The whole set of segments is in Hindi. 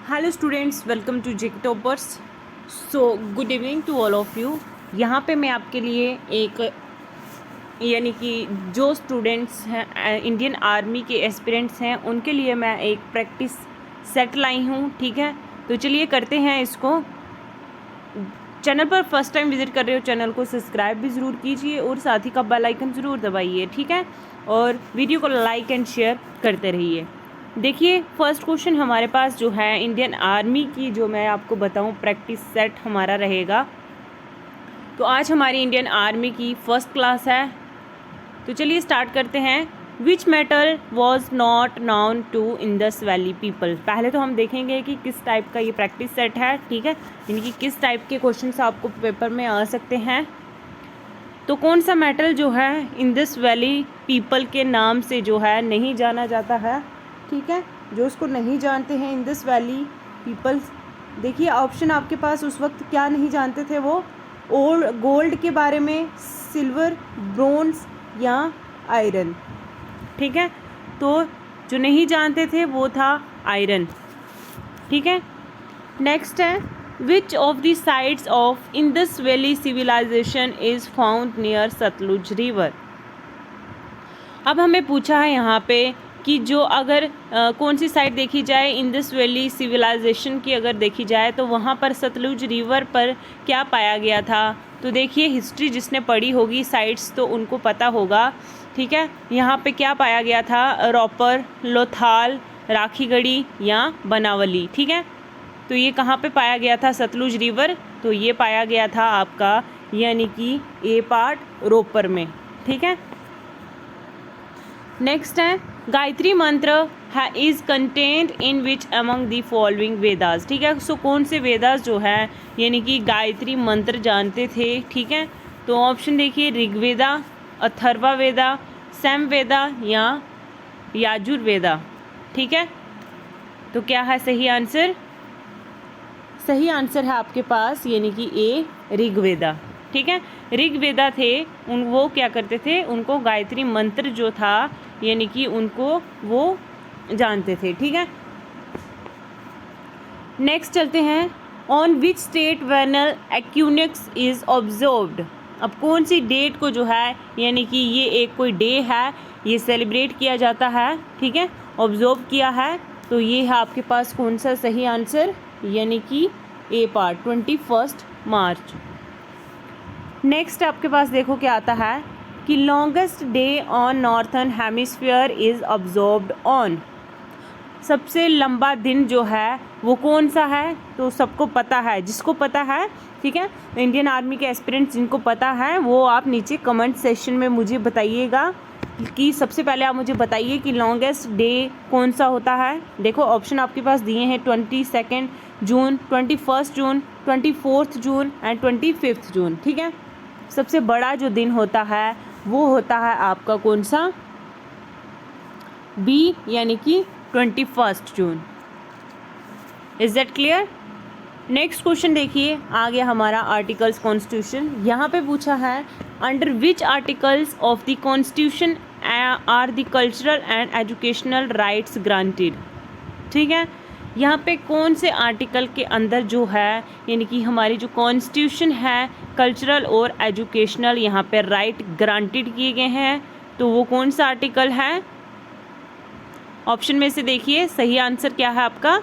Hello students, welcome to JK toppers. So good evening to all of you. यहाँ पे मैं आपके लिए एक यानी कि जो स्टूडेंट्स हैं इंडियन आर्मी के एस्पिरेंट्स हैं उनके लिए मैं एक प्रैक्टिस सेट लाई हूँ। ठीक है, तो चलिए करते हैं इसको। चैनल पर फर्स्ट टाइम विजिट कर रहे हो, चैनल को सब्सक्राइब भी ज़रूर कीजिए और साथ ही का बेल आइकन ज़रूर दबाइए। ठीक है, और वीडियो को लाइक एंड शेयर करते रहिए। देखिए, फर्स्ट क्वेश्चन हमारे पास जो है इंडियन आर्मी की, जो मैं आपको बताऊं प्रैक्टिस सेट हमारा रहेगा। तो आज हमारी इंडियन आर्मी की फर्स्ट क्लास है, तो चलिए स्टार्ट करते हैं। Which metal was not known to Indus valley people. पहले तो हम देखेंगे कि किस टाइप का ये प्रैक्टिस सेट है। ठीक है, यानी कि किस टाइप के क्वेश्चन आपको पेपर में आ सकते हैं। तो कौन सा मेटल जो है इंडस वैली पीपल के नाम से जो है नहीं जाना जाता है। ठीक है, जो उसको नहीं जानते हैं इंडस वैली पीपल्स, देखिए ऑप्शन आपके पास उस वक्त क्या नहीं जानते थे वो, ओल्ड गोल्ड के बारे में, सिल्वर, ब्रोंज या आयरन। ठीक है, तो जो नहीं जानते थे वो था आयरन। ठीक है, नेक्स्ट है which of the sites of Indus valley civilization is found near Sutlej river. अब हमें पूछा है यहाँ पे कि जो अगर कौन सी साइट देखी जाए इंडस वैली सिविलाइजेशन की, अगर देखी जाए तो वहाँ पर सतलुज रिवर पर क्या पाया गया था। तो देखिए, हिस्ट्री जिसने पढ़ी होगी साइट्स तो उनको पता होगा। ठीक है, यहाँ पे क्या पाया गया था, रॉपर, लोथाल, राखीगढ़ी या बनावली। ठीक है, तो ये कहाँ पे पाया गया था सतलुज रिवर, तो ये पाया गया था आपका यानी कि ए पार्ट रोपर में। ठीक है, नेक्स्ट है गायत्री मंत्र is content in which among the following Vedas. ठीक है, सो कौन से वेदास जो है यानी कि गायत्री मंत्र जानते थे। ठीक है, तो ऑप्शन देखिए, ऋग्वेदा, अथर्वा वेदा, सैम वेदा या याजुर्वेदा। ठीक है, तो क्या है सही आंसर? सही आंसर है आपके पास यानी कि ए ऋग्वेदा। ठीक है, ऋग्वेदा थे वो क्या करते थे, उनको गायत्री मंत्र जो था यानी कि उनको वो जानते थे। ठीक है, नेक्स्ट चलते हैं। On which state vernal equinox is observed. अब कौन सी डेट को जो है यानी कि ये एक कोई डे है, ये सेलिब्रेट किया जाता है। ठीक है, ऑब्जर्व किया है, तो ये है आपके पास कौन सा सही आंसर यानी कि ए पार्ट 21 मार्च। नेक्स्ट आपके पास देखो क्या आता है कि longest day on northern hemisphere is observed on. सबसे लंबा दिन जो है वो कौन सा है, तो सबको पता है, जिसको पता है। ठीक है, इंडियन आर्मी के एस्पिरेंट्स जिनको पता है वो आप नीचे कमेंट सेक्शन में मुझे बताइएगा कि सबसे पहले आप मुझे बताइए कि लॉन्गेस्ट डे कौन सा होता है। देखो ऑप्शन आपके पास दिए हैं 22 जून, 21 जून, 24 जून एंड 25 जून। ठीक है, सबसे बड़ा जो दिन होता है वो होता है आपका कौन सा, बी यानी कि 21 जून। Is that clear? Next question देखिए, आ गया हमारा आर्टिकल्स कॉन्स्टिट्यूशन। यहाँ पे पूछा है under which articles of the constitution are the cultural and educational rights granted. ठीक है, यहाँ पे कौन से आर्टिकल के अंदर जो है यानी कि हमारी जो कॉन्स्टिट्यूशन है कल्चरल और एजुकेशनल यहाँ पे राइट ग्रांटेड किए गए हैं, तो वो कौन सा आर्टिकल है। ऑप्शन में से देखिए सही आंसर क्या है आपका,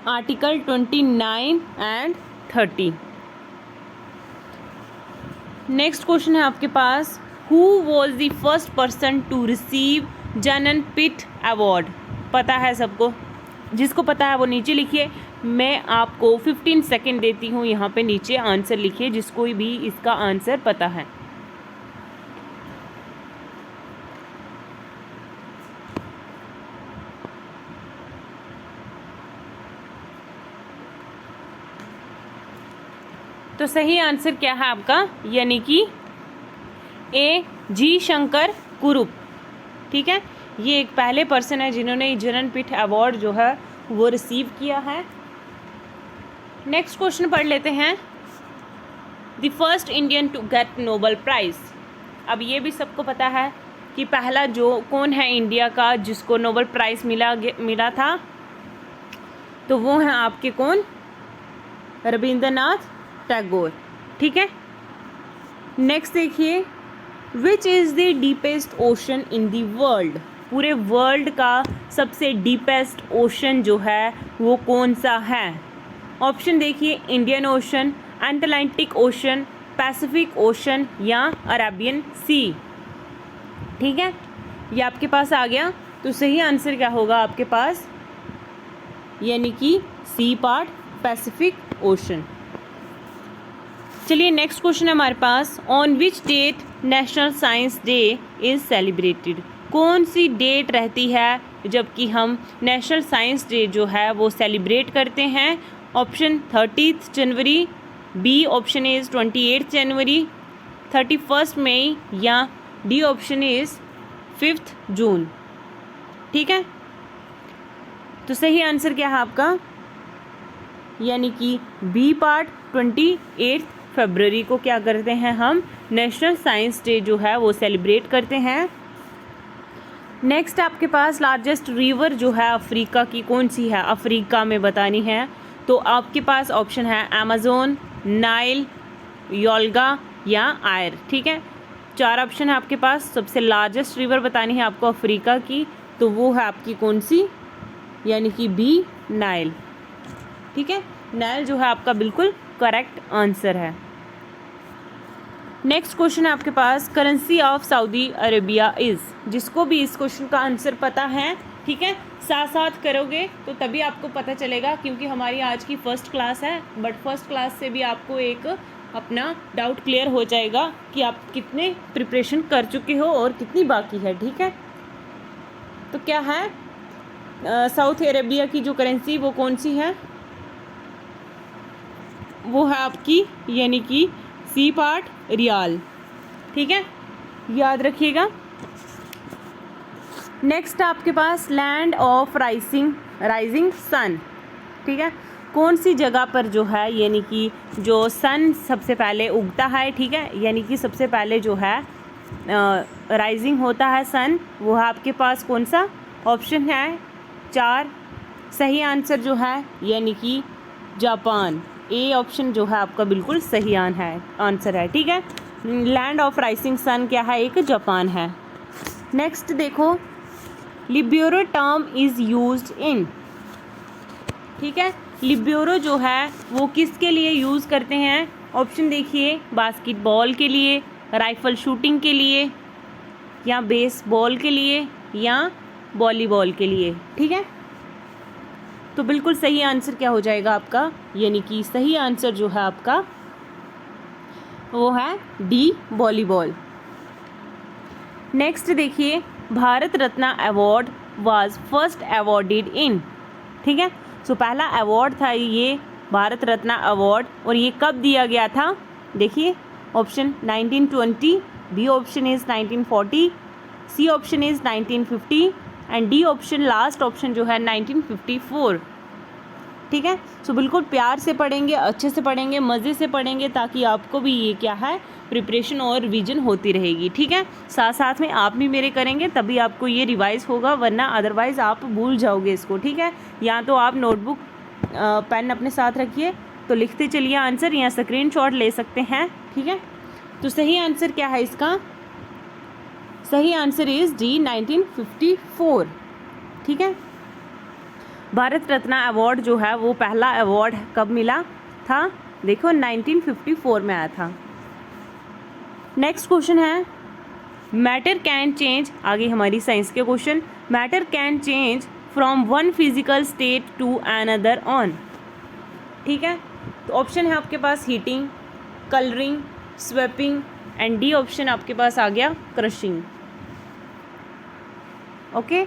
आर्टिकल 29 एंड 30। नेक्स्ट क्वेश्चन है आपके पास, who was the first person to receive Jnanpith award. पता है सबको, जिसको पता है वो नीचे लिखिए। मैं आपको 15 सेकेंड देती हूँ, यहाँ पे नीचे आंसर लिखिए जिसको भी इसका आंसर पता है। तो सही आंसर क्या है आपका यानी कि ए जी शंकर कुरुप। ठीक है, ये एक पहले पर्सन है जिन्होंने ज्ञानपीठ अवार्ड जो है वो रिसीव किया है। नेक्स्ट क्वेश्चन पढ़ लेते हैं, the first Indian to get Nobel prize. अब ये भी सबको पता है कि पहला जो कौन है इंडिया का जिसको नोबेल प्राइज़ मिला था, तो वो हैं आपके कौन, रविंद्रनाथ टैगोर। ठीक है, नेक्स्ट देखिए, which is the deepest ocean in the world, पूरे वर्ल्ड का सबसे डीपेस्ट ओशन जो है वो कौन सा है। ऑप्शन देखिए, Indian ocean, Atlantic ocean, Pacific ocean या अरेबियन सी। ठीक है, ये आपके पास आ गया, तो सही आंसर क्या होगा आपके पास, यानी कि सी पार्ट, पैसिफिक ओशन। चलिए नेक्स्ट क्वेश्चन है हमारे पास, on which date national science day is celebrated, कौन सी डेट रहती है जबकि हम नेशनल साइंस डे जो है वो सेलिब्रेट करते हैं। Option 30 January, B option is 28 January, 31 मई या डी ऑप्शन इज़ 5 जून। ठीक है, तो सही आंसर क्या है आपका, यानी कि बी पार्ट, 28 फरवरी को क्या करते हैं हम, नेशनल साइंस डे जो है वो सेलिब्रेट करते हैं। नेक्स्ट आपके पास लार्जेस्ट रिवर जो है अफ्रीका की कौन सी है, अफ्रीका में बतानी है। तो आपके पास ऑप्शन है अमेज़न, नाइल, योल्गा या आयर। ठीक है, 4 ऑप्शन है आपके पास। सबसे लार्जेस्ट रिवर बतानी है आपको अफ्रीका की, तो वो है आपकी कौन सी, यानी कि बी नाइल। ठीक है, नाइल जो है आपका बिल्कुल करेक्ट आंसर है। नेक्स्ट क्वेश्चन है आपके पास, currency of Saudi Arabia is, जिसको भी इस क्वेश्चन का आंसर पता है, ठीक है, साथ साथ करोगे तो तभी आपको पता चलेगा, क्योंकि हमारी आज की फर्स्ट क्लास है, बट फर्स्ट क्लास से भी आपको एक अपना डाउट क्लियर हो जाएगा कि आप कितने प्रिपरेशन कर चुके हो और कितनी बाकी है। ठीक है, तो क्या है, सऊदी अरेबिया की जो करेंसी वो कौन सी है, वो है आपकी, यानी कि सी पार्ट, रियाल। ठीक है, याद रखिएगा। नेक्स्ट आपके पास लैंड ऑफ राइजिंग सन। ठीक है, कौन सी जगह पर जो है, यानी कि जो सन सबसे पहले उगता है, ठीक है, यानी कि सबसे पहले जो है राइजिंग होता है सन, वो है आपके पास कौन सा, ऑप्शन है 4। सही आंसर जो है यानी कि जापान, ए ऑप्शन जो है आपका बिल्कुल सही आंसर है। ठीक है, लैंड ऑफ राइजिंग सन क्या है, एक जापान है। नेक्स्ट देखो, लिब्यूरो टर्म इज़ यूज्ड इन। ठीक है, लिब्यूरो जो है वो किसके लिए यूज़ करते हैं। ऑप्शन देखिए, बास्केटबॉल के लिए, राइफल शूटिंग के लिए या बेसबॉल के लिए या वॉलीबॉल के लिए। ठीक है, तो बिल्कुल सही आंसर क्या हो जाएगा आपका, यानी कि सही आंसर जो है आपका वो है डी, वॉलीबॉल। नेक्स्ट देखिए, Bharat Ratna award was first awarded in. ठीक है, सो पहला अवार्ड था ये भारत रत्न अवार्ड, और ये कब दिया गया था, देखिए option 1920, B option is 1940, C option is 1950 and D option, last option जो है 1954। ठीक है, सो बिल्कुल प्यार से पढ़ेंगे, अच्छे से पढ़ेंगे, मज़े से पढ़ेंगे, ताकि आपको भी ये क्या है, प्रिपरेशन और रिवीजन होती रहेगी। ठीक है, साथ साथ में आप भी मेरे करेंगे तभी आपको ये रिवाइज़ होगा, वरना अदरवाइज़ आप भूल जाओगे इसको। ठीक है, या तो आप नोटबुक पेन अपने साथ रखिए, तो लिखते चलिए आंसर, या स्क्रीनशॉट ले सकते हैं। ठीक है, तो सही आंसर क्या है इसका, सही आंसर इज़ डी, 1954। ठीक है, भारत रत्न अवार्ड जो है वो पहला अवार्ड कब मिला था, देखो 1954 में आया था। नेक्स्ट क्वेश्चन है, मैटर कैन चेंज, आगे हमारी साइंस के question, matter can change from one physical state to another on. ठीक है, तो ऑप्शन है आपके पास heating, colouring, sweeping and D option आपके पास आ गया क्रशिंग। ओके,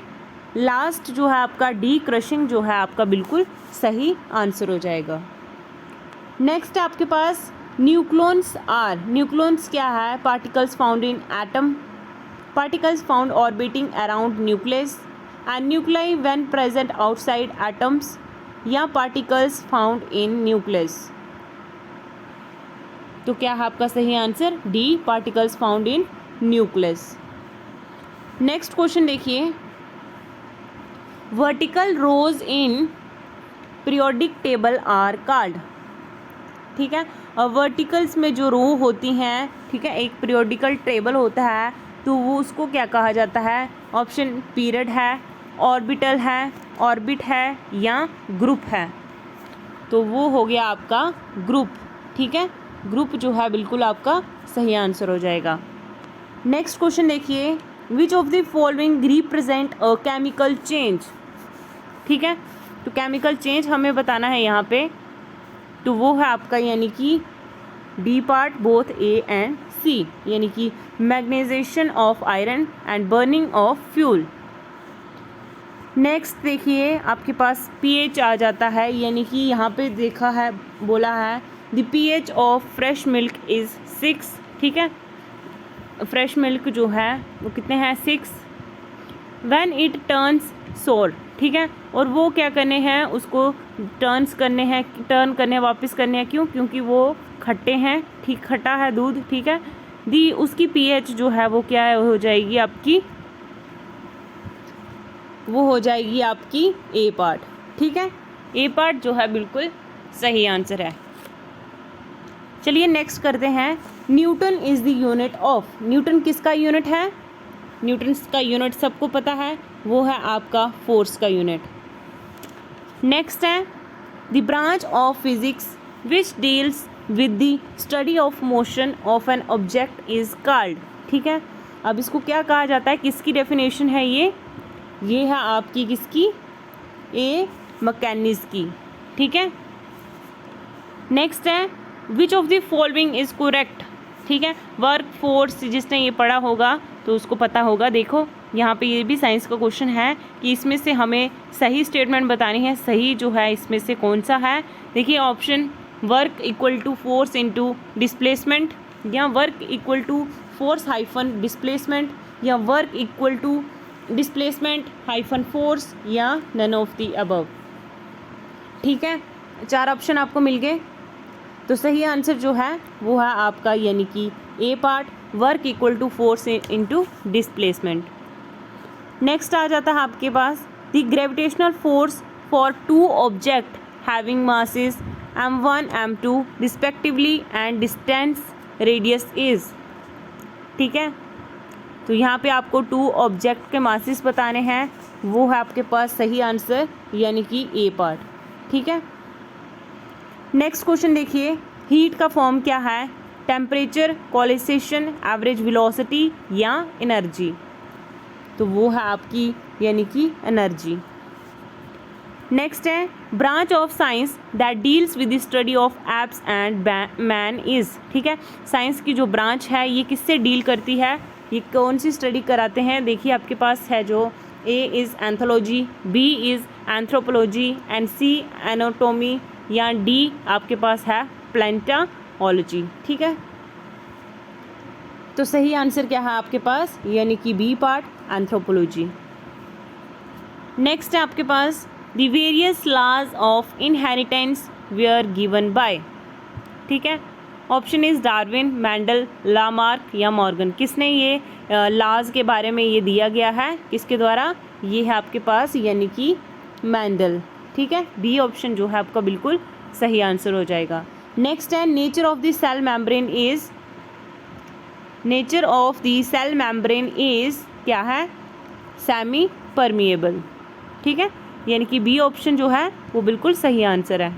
लास्ट जो है आपका डी, क्रशिंग जो है आपका बिल्कुल सही आंसर हो जाएगा। नेक्स्ट आपके पास न्यूक्लियस आर, न्यूक्लियस क्या है, particles found in atom, particles found orbiting around nucleus and nuclei when present outside atoms, या पार्टिकल्स फाउंड इन न्यूक्लियस। तो क्या है आपका सही answer, D, particles found in nucleus. Next question देखिए, vertical rows in periodic table are called. ठीक है, और वर्टिकल्स में जो रो होती हैं, ठीक है, एक पीरियोडिकल टेबल होता है तो वो उसको क्या कहा जाता है? ऑप्शन पीरियड है, ऑर्बिटल है, ऑर्बिट है या ग्रुप है। तो वो हो गया आपका ग्रुप। ठीक है, ग्रुप जो है बिल्कुल आपका सही आंसर हो जाएगा। नेक्स्ट क्वेश्चन देखिए, विच of the following represent a chemical change. ठीक है, तो केमिकल चेंज हमें बताना है यहाँ पे, तो वो है आपका यानी कि D part both A and C, यानी कि magnetization of iron and burning of fuel. Next देखिए आपके पास पीएच आ जाता है, यानी कि यहाँ पे देखा है, बोला है the pH of fresh milk is 6। ठीक है, फ्रेश मिल्क जो है वो कितने हैं? 6। व्हेन इट टर्न्स सोर। ठीक है, और वो क्या करने हैं? उसको टर्न करने वापस करने हैं। क्यों? क्योंकि वो खट्टे हैं। ठीक, खट्टा है दूध। ठीक है, दी उसकी पीएच जो है वो क्या हो जाएगी आपकी? वो हो जाएगी आपकी ए पार्ट। ठीक है, ए पार्ट जो है बिल्कुल सही आंसर है। चलिए नेक्स्ट करते हैं, Newton is the unit of. Newton किसका यूनिट है? न्यूटन का यूनिट सबको पता है, वो है आपका फोर्स का यूनिट। नेक्स्ट है the branch of physics which deals with the study of motion of an object is called. ठीक है, अब इसको क्या कहा जाता है? किसकी डेफिनेशन है ये है आपकी किसकी? ए मैकेनिज़ की। ठीक है, नेक्स्ट है which of the following is correct. ठीक है, वर्क फोर्स, जिसने ये पढ़ा होगा तो उसको पता होगा। देखो यहाँ पे ये भी साइंस का क्वेश्चन है कि इसमें से हमें सही स्टेटमेंट बतानी है। सही जो है इसमें से कौन सा है? देखिए option work equal to force into displacement, या work equal to force hyphen displacement, या work equal to displacement hyphen force, या नन ऑफ द अबव। ठीक है, 4 ऑप्शन आपको मिल गए। तो सही आंसर जो है वो है आपका यानी कि A part, work equal to force into displacement. Next आ जाता है आपके पास the gravitational force for 2 object having masses m1 m2 respectively and distance radius is. ठीक है, तो यहाँ पे आपको 2 ऑब्जेक्ट के मासेस बताने हैं, वो है आपके पास सही आंसर यानी कि ए पार्ट। ठीक है, नेक्स्ट क्वेश्चन देखिए, हीट का फॉर्म क्या है? टेम्परेचर, कोलिसेशन, एवरेज वेलोसिटी या एनर्जी। तो वो है आपकी यानी कि एनर्जी। नेक्स्ट है branch of science that deals with the study of apps and man is. ठीक है, साइंस की जो ब्रांच है ये किससे डील करती है? ये कौन सी स्टडी कराते हैं? देखिए आपके पास है जो A is anthology, B is anthropology and C anatomy, या डी आपके पास है प्लेंटालॉजी। ठीक है, तो सही आंसर क्या है आपके पास? यानी कि बी पार्ट, एंथ्रोपोलॉजी। नेक्स्ट है आपके पास the various laws of inheritance were given by. ठीक है, option is Darwin, Mendel, Lamarck या मॉर्गन। किसने ये लॉज के बारे में ये दिया गया है? किसके द्वारा? ये है आपके पास यानी कि मैंडल। ठीक है, बी ऑप्शन जो है आपका बिल्कुल सही आंसर हो जाएगा। नेक्स्ट है nature of the cell membrane is. Nature of the cell membrane is क्या है? Semi permeable. ठीक है, यानी कि बी ऑप्शन जो है वो बिल्कुल सही आंसर है।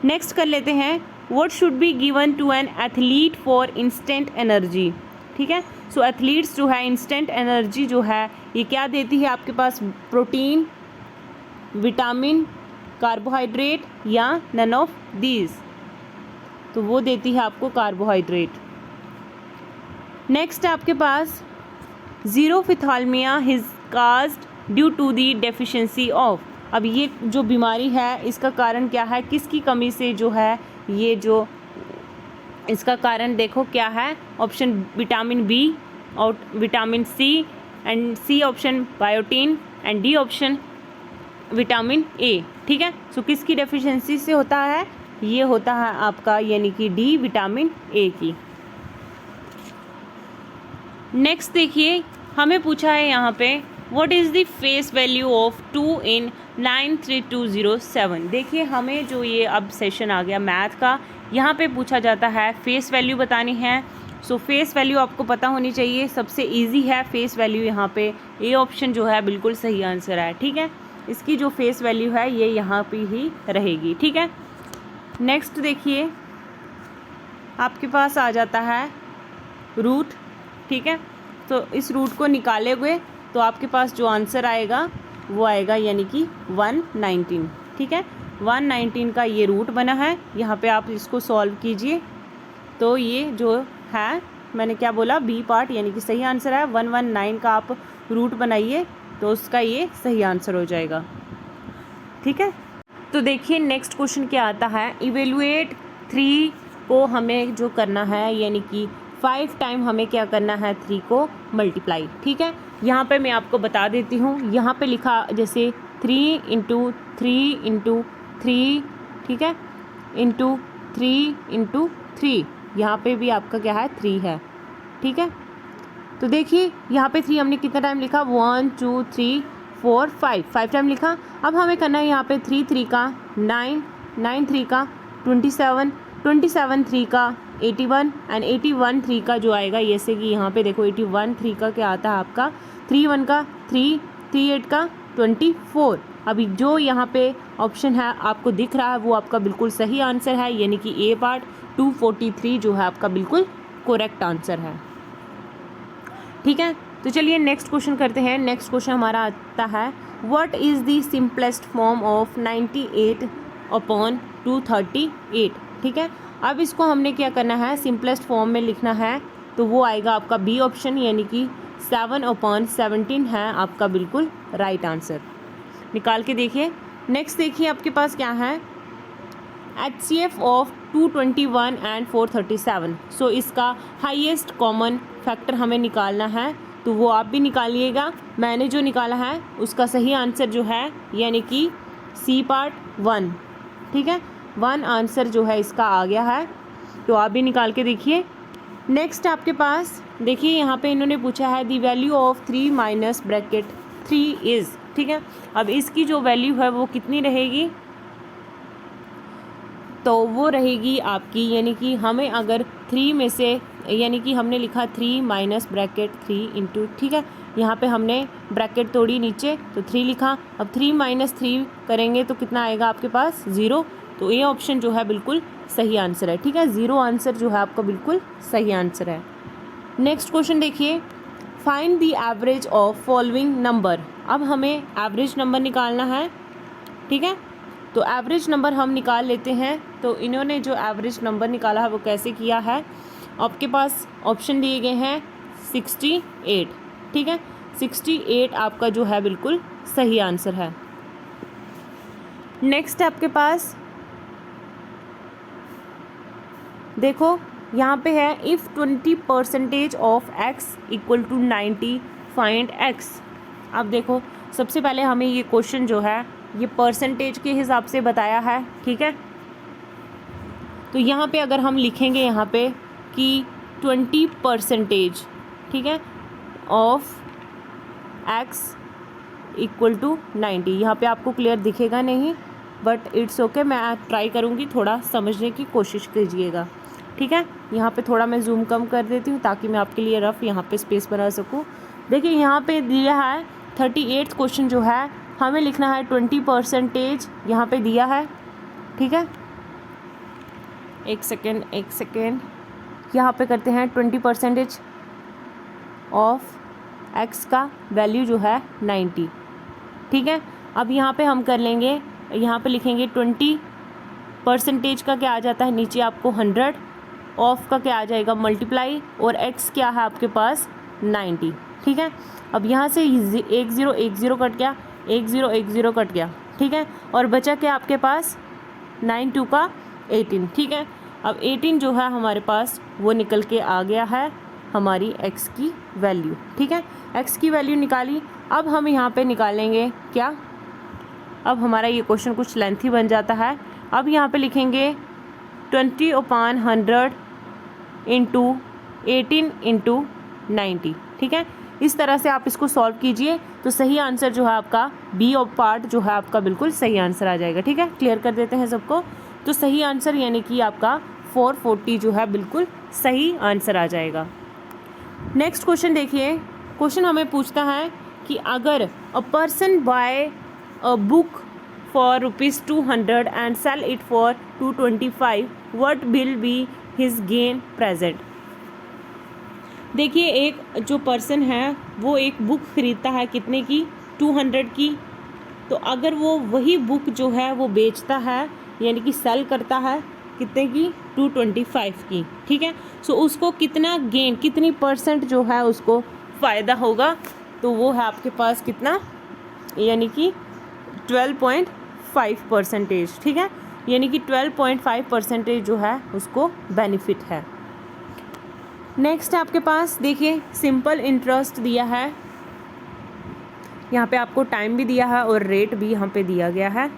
नेक्स्ट कर लेते हैं, what should be given to an athlete for instant energy. ठीक है, सो एथलीट्स जो है इंस्टेंट एनर्जी जो है ये क्या देती है आपके पास? प्रोटीन, विटामिन, कार्बोहाइड्रेट या नन ऑफ दीज। तो वो देती है आपको कार्बोहाइड्रेट। नेक्स्ट है आपके पास xerophthalmia is caused due to the deficiency of. अब ये जो बीमारी है इसका कारण क्या है? किसकी कमी से जो है ये जो इसका कारण देखो क्या है? ऑप्शन विटामिन बी और vitamin C, and C option biotin, and D option vitamin A. ठीक है, सो किसकी डेफिशिएंसी से होता है? ये होता है आपका यानी कि डी विटामिन ए की। नेक्स्ट देखिए हमें पूछा है यहाँ पे what is the face value of 2 इन 93207। देखिए हमें जो ये अब सेशन आ गया मैथ का, यहाँ पे पूछा जाता है फेस वैल्यू बतानी है। सो फेस वैल्यू आपको पता होनी चाहिए, सबसे इजी है फेस वैल्यू। यहाँ पे ए ऑप्शन जो है बिल्कुल सही आंसर है, ठीक है। इसकी जो फेस वैल्यू है ये यहाँ पे ही रहेगी, ठीक है। नेक्स्ट देखिए आपके पास आ जाता है रूट, ठीक है। तो इस रूट को निकाले हुए तो आपके पास जो आंसर आएगा वो आएगा यानी कि 119, ठीक है। 119 का ये रूट बना है, यहाँ पे आप इसको सॉल्व कीजिए तो ये जो है मैंने क्या बोला बी पार्ट यानी कि सही आंसर है। 119 का आप रूट बनाइए तो उसका ये सही आंसर हो जाएगा, ठीक है। तो देखिए नेक्स्ट क्वेश्चन क्या आता है, इवेलुएट 3 को हमें जो करना है यानी कि 5 टाइम हमें क्या करना है 3 को मल्टीप्लाई, ठीक है। यहाँ पे मैं आपको बता देती हूँ, यहाँ पे लिखा जैसे 3 × 3 × 3, ठीक है, इंटू 3 × 3, यहाँ पे भी आपका क्या है 3 है, ठीक है। तो देखिए यहाँ पे 3 हमने कितना टाइम लिखा 1 2 3 4 5 टाइम लिखा। अब हमें करना है यहाँ पे 3 3 का 9, 9 3 का 27, 27 3 का 81 एंड 81 3 का जो आएगा जैसे कि यहाँ पे देखो 81 3 का क्या आता है आपका 3 1 का 3, 3 8 का 24। अभी जो यहाँ पे ऑप्शन है आपको दिख रहा है वो आपका बिल्कुल सही आंसर है, यानी कि ए पार्ट 243 जो है आपका बिल्कुल करेक्ट आंसर है, ठीक है। तो चलिए नेक्स्ट क्वेश्चन करते हैं। नेक्स्ट क्वेश्चन हमारा आता है what is the simplest form of 98/238, ठीक है। अब इसको हमने क्या करना है सिंपलेस्ट फॉर्म में लिखना है, तो वो आएगा आपका बी ऑप्शन यानी कि 7/17 है आपका बिल्कुल राइट आंसर। निकाल के देखिए। नेक्स्ट देखिए आपके पास क्या है HCF ऑफ 221 एंड 437। सो इसका हाईएस्ट कॉमन फैक्टर हमें निकालना है, तो वो आप भी निकालिएगा। मैंने जो निकाला है उसका सही आंसर जो है यानी कि सी पार्ट 1, ठीक है। 1 आंसर जो है इसका आ गया है, तो आप भी निकाल के देखिए। नेक्स्ट आपके पास देखिए यहाँ पे इन्होंने पूछा है the value of 3 minus bracket 3 is, ठीक है। अब इसकी जो वैल्यू है वो कितनी रहेगी, तो वो रहेगी आपकी यानी कि हमें अगर 3 में से यानी कि हमने लिखा 3 माइनस ब्रैकेट 3 इंटू, ठीक है, यहाँ पे हमने ब्रैकेट तोड़ी नीचे तो 3 लिखा। अब 3 माइनस 3 करेंगे तो कितना आएगा आपके पास 0, तो ये ऑप्शन जो है बिल्कुल सही आंसर है, ठीक है। 0 आंसर जो है आपका बिल्कुल सही आंसर है। नेक्स्ट क्वेश्चन देखिए find the average of following number. अब हमें एवरेज नंबर निकालना है, ठीक है। तो एवरेज नंबर हम निकाल लेते हैं। तो इन्होंने जो एवरेज नंबर निकाला है वो कैसे किया है, आपके पास ऑप्शन दिए गए हैं 68, ठीक है। 68 आपका जो है बिल्कुल सही आंसर है। नेक्स्ट आपके पास देखो यहाँ पे है if 20% of x equal to 90 find x। अब देखो सबसे पहले हमें ये क्वेश्चन जो है ये परसेंटेज के हिसाब से बताया है, ठीक है। तो यहाँ पे अगर हम लिखेंगे यहाँ पे कि 20%, ठीक है, ऑफ x इक्वल टू 90, यहाँ पे आपको क्लियर दिखेगा नहीं बट इट्स ओके, मैं ट्राई करूँगी, थोड़ा समझने की कोशिश कीजिएगा, ठीक है। यहाँ पे थोड़ा मैं जूम कम कर देती हूँ ताकि मैं आपके लिए रफ यहाँ पे स्पेस बना सकूँ। देखिए यहाँ पे दिया है 38 क्वेश्चन जो है हमें लिखना है 20% यहाँ पे दिया है, ठीक है। एक सेकेंड यहाँ पे करते हैं 20% ऑफ x का वैल्यू जो है 90, ठीक है। अब यहाँ पे हम कर लेंगे, यहाँ पे लिखेंगे 20% का क्या आ जाता है नीचे आपको 100, ऑफ का क्या आ जाएगा मल्टीप्लाई, और x क्या है आपके पास 90, ठीक है। अब यहाँ से 1 0 1 0 कट गया, 1 0 1 0 कट गया, ठीक है। और बचा क्या आपके पास 9 2 का 18, ठीक है। अब 18 जो है हमारे पास वो निकल के आ गया है हमारी x की वैल्यू, ठीक है। x की वैल्यू निकाली। अब हम यहाँ पे निकालेंगे क्या, अब हमारा ये क्वेश्चन कुछ लेंथी बन जाता है। अब यहाँ पे लिखेंगे 20/100 इंटू 18 इंटू 90, ठीक है। इस तरह से आप इसको सॉल्व कीजिए तो सही आंसर जो है आपका बी और पार्ट जो है आपका बिल्कुल सही आंसर आ जाएगा। ठीक है, क्लियर कर देते हैं सबको। तो सही आंसर यानी कि आपका 440 जो है बिल्कुल सही आंसर आ जाएगा। नेक्स्ट क्वेश्चन देखिए, क्वेश्चन हमें पूछता है कि अगर a person buy a book for ₹200 and sell it for 225, what will be his gain percent. देखिए, एक जो पर्सन है वो एक बुक खरीदता है कितने की, 200 की। तो अगर वो वही बुक जो है वो बेचता है यानी कि सेल करता है कितने की, 225 की। ठीक है, सो उसको कितना गेन, कितनी परसेंट जो है उसको फ़ायदा होगा, तो वो है आपके पास कितना, यानी कि 12.5%। ठीक है, यानी कि 12.5% जो है उसको बेनिफिट है। नेक्स्ट आपके पास देखिए सिंपल इंटरेस्ट दिया है, यहाँ पे आपको टाइम भी दिया है और रेट भी यहाँ पे दिया गया है।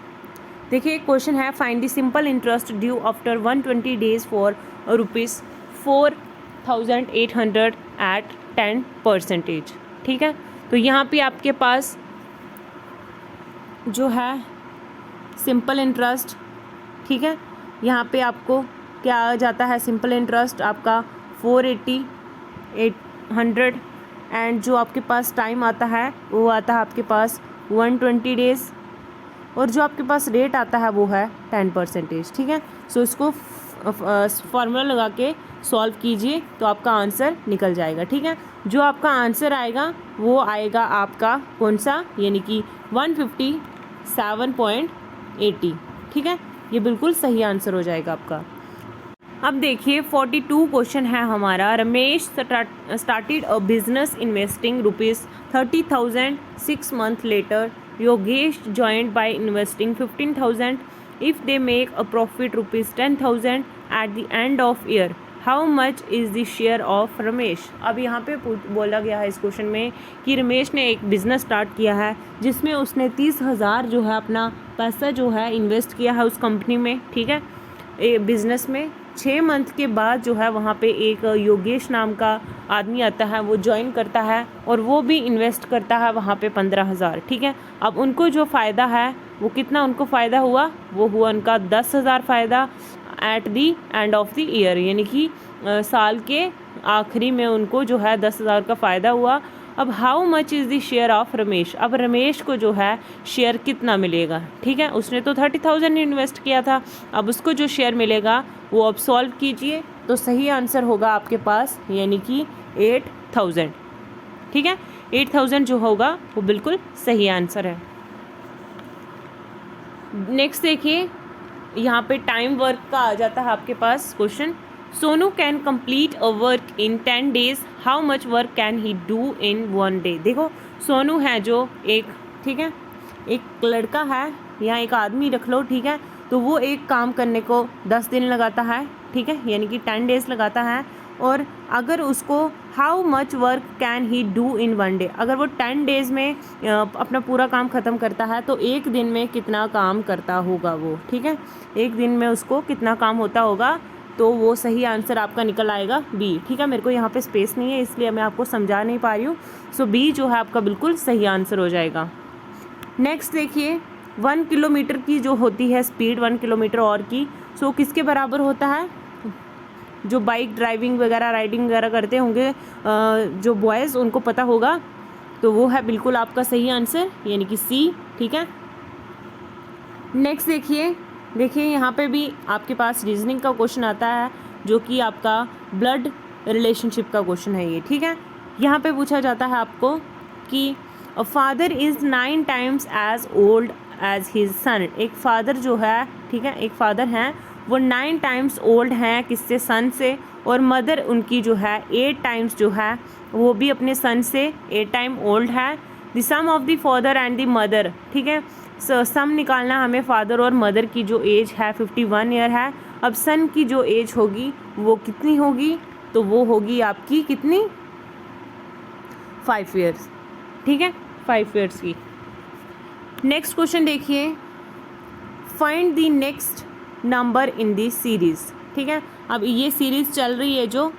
देखिए क्वेश्चन है, find the simple interest due after 120 days for ₹4,800 at 10%। ठीक है, तो यहाँ पे आपके पास जो है सिंपल इंटरेस्ट, ठीक है, यहाँ पे आपको क्या आ जाता है, सिंपल इंटरेस्ट आपका 480, 800 एंड जो आपके पास टाइम आता है वो आता है आपके पास 120 डेज़ और जो आपके पास रेट आता है वो है 10%। ठीक है, सो इसको फार्मूला लगा के सॉल्व कीजिए तो आपका आंसर निकल जाएगा। ठीक है, जो आपका आंसर आएगा वो आएगा आपका कौन सा, यानी कि 157.80। ठीक है, ये बिल्कुल सही आंसर हो जाएगा आपका। अब देखिए 42 क्वेश्चन है हमारा, Ramesh started a business investing ₹30,000 6 months later, Yogesh joined by investing 15,000, if they make a profit ₹10,000 at the end of year, how much is the share of Ramesh. अब यहाँ पे बोला गया है इस क्वेश्चन में कि रमेश ने एक बिज़नेस स्टार्ट किया है जिसमें उसने 30,000 जो है अपना पैसा जो है इन्वेस्ट किया है उस कंपनी में। ठीक है, बिज़नेस में 6 मंथ के बाद जो है वहाँ पे एक योगेश नाम का आदमी आता है, वो ज्वाइन करता है और वो भी इन्वेस्ट करता है वहाँ पे 15,000। ठीक है, अब उनको जो फ़ायदा है वो कितना उनको फ़ायदा हुआ, वो हुआ उनका 10,000 फ़ायदा at the end of the year, यानी कि साल के आखिरी में उनको जो है 10,000 का फ़ायदा हुआ। अब how much is the share of Ramesh, अब रमेश को जो है शेयर कितना मिलेगा। ठीक है, उसने तो 30,000 इन्वेस्ट किया था, अब उसको जो शेयर मिलेगा वो अब सॉल्व कीजिए तो सही आंसर होगा आपके पास, यानी कि 8,000। ठीक है, 8,000 जो होगा वो बिल्कुल सही आंसर है। नेक्स्ट देखिए, यहाँ पे टाइम वर्क का आ जाता है आपके पास question, Sonu can complete a work in 10 days, how much work can he do in 1 day। देखो सोनू है जो एक, ठीक है, एक लड़का है या एक आदमी रख लो। ठीक है, तो वो एक काम करने को 10 दिन लगाता है। ठीक है, यानी कि 10 days लगाता है, और अगर उसको how much work can he do in 1 day, अगर वो 10 days में अपना पूरा काम ख़त्म करता है तो एक दिन में कितना काम करता होगा वो। ठीक है, एक दिन में उसको कितना काम होता होगा, तो वो सही आंसर आपका निकल आएगा बी। ठीक है, मेरे को यहाँ पे स्पेस नहीं है इसलिए मैं आपको समझा नहीं पा रही हूँ, सो बी जो है आपका बिल्कुल सही आंसर हो जाएगा। नेक्स्ट देखिए, 1 किलोमीटर की जो होती है स्पीड, 1 किलोमीटर और की, सो किसके बराबर होता है, जो बाइक ड्राइविंग वगैरह राइडिंग वगैरह करते होंगे जो बॉयज़, उनको पता होगा, तो वो है बिल्कुल आपका सही आंसर, यानी कि सी। ठीक है, नेक्स्ट देखिए यहाँ पे भी आपके पास रीजनिंग का क्वेश्चन आता है जो कि आपका ब्लड रिलेशनशिप का क्वेश्चन है ये। ठीक है, यहाँ पे पूछा जाता है आपको कि a father is 9 times as old as his son. एक फादर जो है, ठीक है, एक फादर हैं वो 9 times ओल्ड हैं किससे, सन से, और मदर उनकी जो है 8 times जो है वो भी अपने सन से 8 time ओल्ड है। The sum of the father and the mother, ठीक है, सम निकालना हमें फादर और मदर की जो एज है 51 ईयर है। अब सन की जो एज होगी वो कितनी होगी, तो वो होगी आपकी कितनी, 5 years। ठीक है, 5 years की। नेक्स्ट क्वेश्चन देखिए, find the next number in the series. ठीक है, अब ये सीरीज़ चल रही है जो,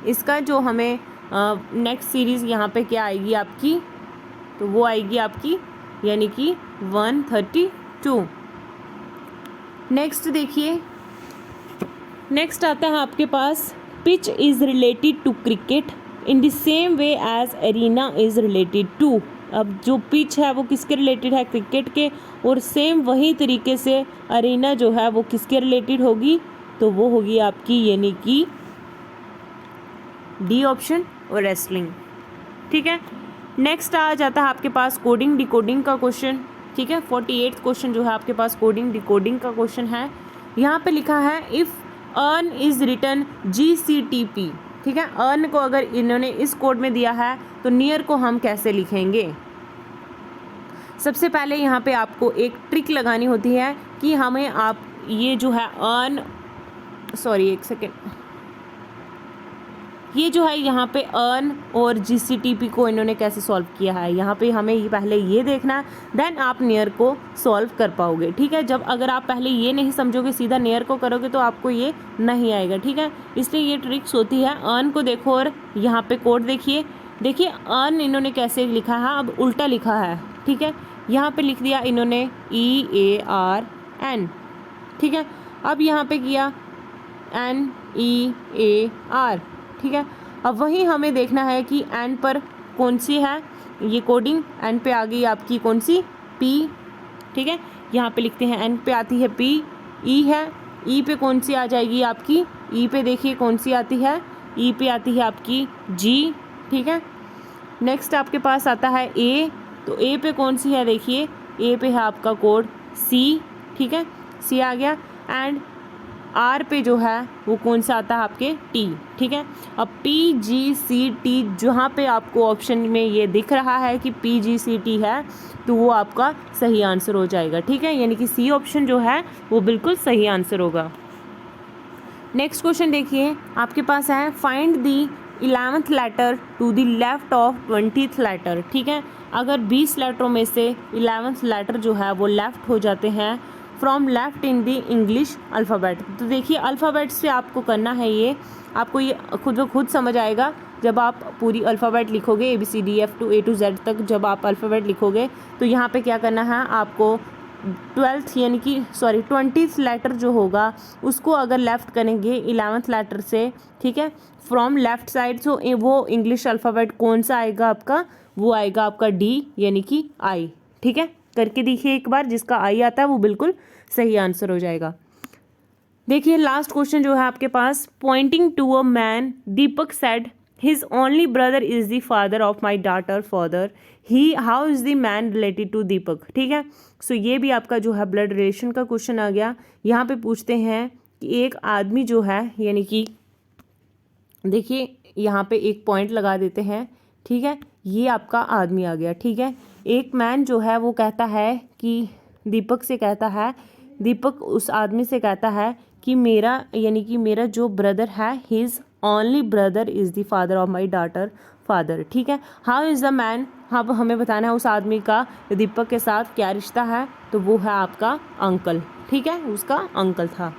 इसका जो हमें नेक्स्ट सीरीज़ यहाँ पे क्या आएगी आपकी, तो वो आएगी आपकी यानी कि 132। नेक्स्ट देखिए, नेक्स्ट आता है आपके पास pitch is related to cricket in the same way as arena is related to. अब जो पिच है वो किसके रिलेटेड है, क्रिकेट के, और सेम वही तरीके से अरीना जो है वो किसके रिलेटेड होगी, तो वो होगी आपकी यानी कि डी ऑप्शन और रेसलिंग। ठीक है, नेक्स्ट आ जाता है आपके पास कोडिंग डिकोडिंग का क्वेश्चन। ठीक है, 48 क्वेश्चन जो है आपके पास कोडिंग डिकोडिंग का क्वेश्चन है। यहाँ पे लिखा है if earn is written GCTP। ठीक है, अर्न को अगर इन्होंने इस कोड में दिया है तो नियर को हम कैसे लिखेंगे। सबसे पहले यहाँ पे आपको एक ट्रिक लगानी होती है कि हमें आप ये जो है अर्न, सॉरी एक सेकेंड, ये जो है यहाँ पे अर्न और GCTP को इन्होंने कैसे सॉल्व किया है, यहाँ पे हमें ये पहले ये देखना है, देन आप नियर को सॉल्व कर पाओगे। ठीक है, जब अगर आप पहले ये नहीं समझोगे सीधा नियर को करोगे तो आपको ये नहीं आएगा। ठीक है, इसलिए ये ट्रिक्स होती है। अर्न को देखो और यहाँ पे कोड देखिए, देखिए अर्न इन्होंने कैसे लिखा है, अब उल्टा लिखा है। ठीक है, यहाँ पे लिख दिया इन्होंने EARN। ठीक है, अब यहाँ पे किया NEAR। ठीक है, अब वहीं हमें देखना है कि एन पर कौन सी है ये कोडिंग, एन पे आ गई आपकी कौन सी, P। ठीक है, यहाँ पे लिखते हैं एन पे आती है P, E है, E पे कौन सी आ जाएगी आपकी, E पे देखिए कौन सी आती है, E पे आती है आपकी G। ठीक है, नेक्स्ट आपके पास आता है A, तो A पे कौन सी है, देखिए A पे है आपका कोड C। ठीक है, C आ गया, एंड R पे जो है वो कौन सा आता है आपके T। ठीक है, अब PGCT जहाँ पे आपको ऑप्शन में ये दिख रहा है कि PGCT है तो वो आपका सही आंसर हो जाएगा। ठीक है, यानी कि C ऑप्शन जो है वो बिल्कुल सही आंसर होगा। नेक्स्ट क्वेश्चन देखिए, आपके पास है find the 11th letter to the left of 20th letter. ठीक है, अगर 20 लेटरों में से 11th लेटर जो है वो लेफ्ट हो जाते हैं from left in the English alphabet. तो देखिए अल्फ़ाबेट से आपको करना है ये, आपको ये खुद समझ आएगा जब आप पूरी अल्फ़ाबेट लिखोगे ABCDF to A to Z तक जब आप अल्फ़ाबेट लिखोगे तो यहाँ पे क्या करना है आपको 12th यानी कि 20th लेटर जो होगा उसको अगर लेफ़्ट करेंगे 11th लेटर से। ठीक है, फ्रॉम लेफ़्ट साइड, तो वो इंग्लिश अल्फ़ाबेट कौन सा आएगा आपका, वो आएगा आपका D यानी कि I। ठीक है, करके देखिए एक बार, जिसका I आता है वो बिल्कुल सही आंसर हो जाएगा। देखिए लास्ट क्वेश्चन जो है आपके पास, pointing to a man Deepak said his only brother is the father of my daughter father, he how is the man related to Deepak. ठीक है, सो ये भी आपका जो है ब्लड रिलेशन का क्वेश्चन आ गया। यहाँ पे पूछते हैं कि एक आदमी जो है, यानी कि देखिए यहाँ पे एक पॉइंट लगा देते हैं। ठीक है, ये आपका आदमी आ गया। ठीक है, एक मैन जो है वो कहता है कि दीपक से कहता है, दीपक उस आदमी से कहता है कि मेरा यानी कि मेरा जो ब्रदर है his only brother is the father of my daughter father. ठीक है, हाउ इज़ द मैन, अब हमें बताना है उस आदमी का दीपक के साथ क्या रिश्ता है, तो वो है आपका अंकल। ठीक है, उसका अंकल था।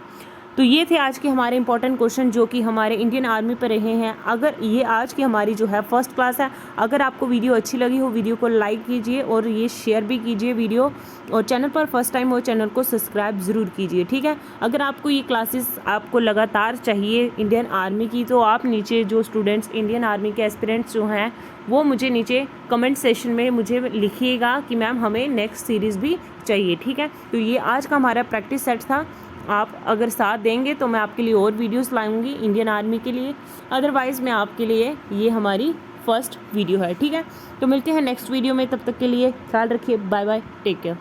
तो ये थे आज के हमारे इंपॉर्टेंट क्वेश्चन जो कि हमारे इंडियन आर्मी पर रहे हैं। अगर ये आज की हमारी जो है फर्स्ट क्लास है, अगर आपको वीडियो अच्छी लगी हो वीडियो को लाइक कीजिए और ये शेयर भी कीजिए वीडियो, और चैनल पर फर्स्ट टाइम हो चैनल को सब्सक्राइब ज़रूर कीजिए। ठीक है, अगर आपको ये क्लासेस आपको लगातार चाहिए इंडियन आर्मी की, तो आप नीचे जो स्टूडेंट्स इंडियन आर्मी के एस्पिरेंट्स जो हैं वो मुझे नीचे कमेंट सेशन में मुझे लिखिएगा कि मैम हमें नेक्स्ट सीरीज़ भी चाहिए। ठीक है, तो ये आज का हमारा प्रैक्टिस सेट था। आप अगर साथ देंगे तो मैं आपके लिए और वीडियोस लाऊंगी इंडियन आर्मी के लिए, अदरवाइज़ मैं आपके लिए ये हमारी फर्स्ट वीडियो है। ठीक है, तो मिलते हैं नेक्स्ट वीडियो में, तब तक के लिए ख्याल रखिए, बाय बाय, टेक केयर।